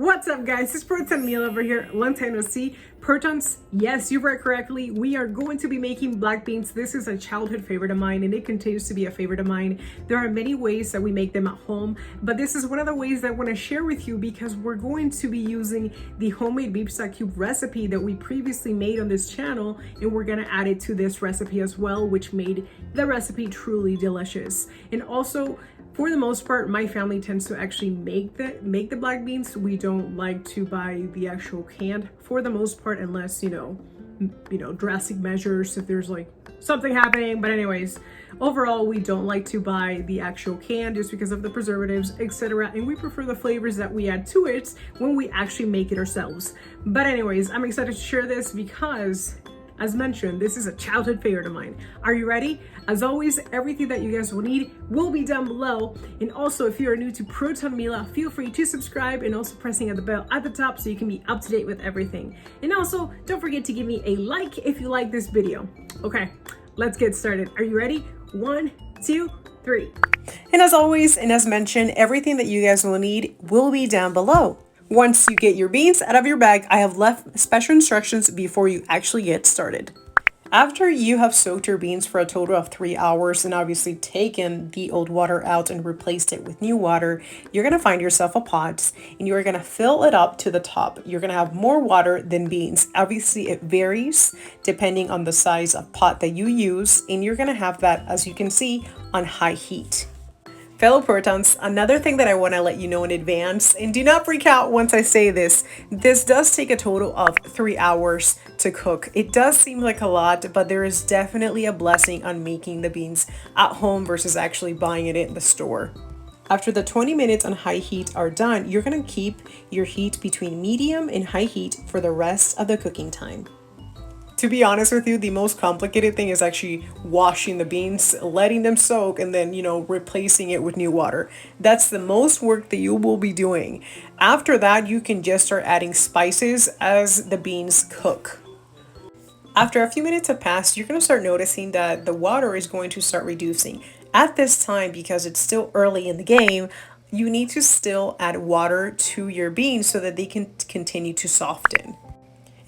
What's up, guys? It's Proton Mila over here. Long time no see. Protons, yes, you read correctly. We are going to be making black beans. This is a childhood favorite of mine, and it continues to be a favorite of mine. There are many ways that we make them at home, but this is one of the ways that I want to share with you because we're going to be using the homemade beef stock cube recipe that we previously made on this channel, and we're going to add it to this recipe as well, which made the recipe truly delicious. And also, for the most part, my family tends to actually make the black beans. We don't like to buy the actual canned for the most part, unless you know drastic measures, if there's like something happening. But anyways, overall, we don't like to buy the actual can just because of the preservatives, etc. And we prefer the flavors that we add to it when we actually make it ourselves. But anyways, I'm excited to share this because, as mentioned, this is a childhood favorite of mine. Are you ready? As always, everything that you guys will need will be down below. And also, if you are new to Proton Mila, feel free to subscribe and also pressing the bell at the top so you can be up to date with everything. And also, don't forget to give me a like if you like this video. Okay, let's get started. Are you ready? 1, 2, 3. And as always, and as mentioned, everything that you guys will need will be down below. Once you get your beans out of your bag, I have left special instructions before you actually get started. After you have soaked your beans for a total of 3 hours and obviously taken the old water out and replaced it with new water, you're going to find yourself a pot and you're going to fill it up to the top. You're going to have more water than beans. Obviously, it varies depending on the size of pot that you use, and you're going to have that, as you can see, on high heat. Fellow Protons, another thing that I want to let you know in advance, and do not freak out once I say this does take a total of 3 hours to cook. It does seem like a lot, but there is definitely a blessing on making the beans at home versus actually buying it in the store. After the 20 minutes on high heat are done, you're going to keep your heat between medium and high heat for the rest of the cooking time. To be honest with you, the most complicated thing is actually washing the beans, letting them soak, and then, replacing it with new water. That's the most work that you will be doing. After that, you can just start adding spices as the beans cook. After a few minutes have passed, you're going to start noticing that the water is going to start reducing. At this time, because it's still early in the game, you need to still add water to your beans so that they can continue to soften.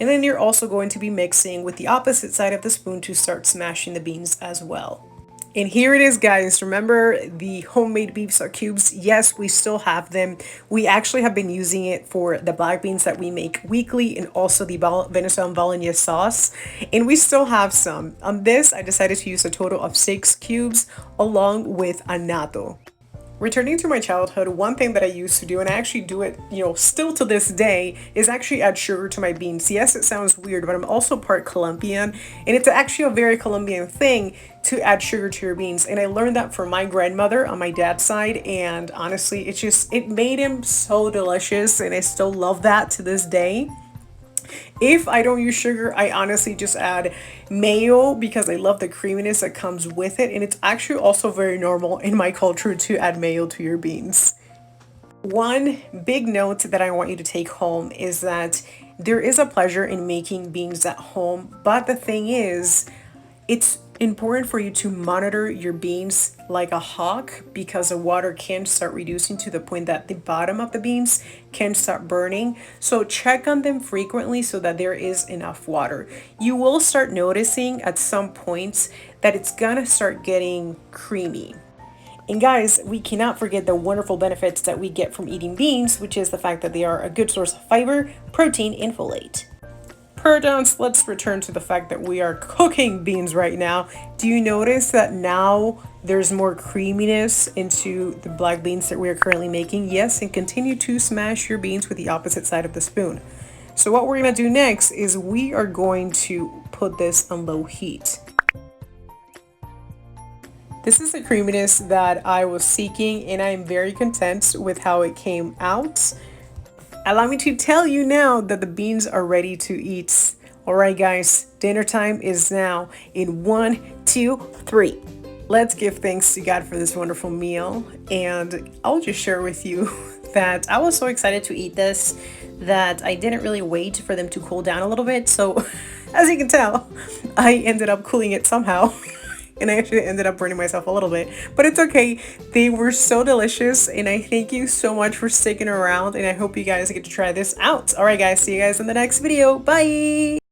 And then you're also going to be mixing with the opposite side of the spoon to start smashing the beans as well. And here it is, guys. Remember the homemade beef stock cubes? Yes, we still have them. We actually have been using it for the black beans that we make weekly and also the Venezuelan bolognese sauce. And we still have some. On this, I decided to use a total of 6 cubes along with annatto. Returning to my childhood, one thing that I used to do, and I actually do it, still to this day, is actually add sugar to my beans. Yes, it sounds weird, but I'm also part Colombian, and it's actually a very Colombian thing to add sugar to your beans. And I learned that from my grandmother on my dad's side, and honestly, it made him so delicious, and I still love that to this day. If I don't use sugar, I honestly just add mayo because I love the creaminess that comes with it. And it's actually also very normal in my culture to add mayo to your beans. One big note that I want you to take home is that there is a pleasure in making beans at home. But the thing is, it's important for you to monitor your beans like a hawk because the water can start reducing to the point that the bottom of the beans can start burning. So check on them frequently so that there is enough water. You will start noticing at some points that it's gonna start getting creamy. And guys, we cannot forget the wonderful benefits that we get from eating beans, which is the fact that they are a good source of fiber, protein, and folate. Protons, let's return to the fact that we are cooking beans right now. Do you notice that now there's more creaminess into the black beans that we are currently making? Yes, and continue to smash your beans with the opposite side of the spoon. So what we're going to do next is we are going to put this on low heat. This is the creaminess that I was seeking, and I am very content with how it came out. Allow me to tell you now that the beans are ready to eat. All right, guys, dinner time is now in 1, 2, 3. Let's give thanks to God for this wonderful meal. And I'll just share with you that I was so excited to eat this that I didn't really wait for them to cool down a little bit. So as you can tell, I ended up cooling it somehow. and I actually ended up burning myself a little bit, but it's okay. They were so delicious, and I thank you so much for sticking around, and I hope you guys get to try this out. All right, guys, see you guys in the next video. Bye.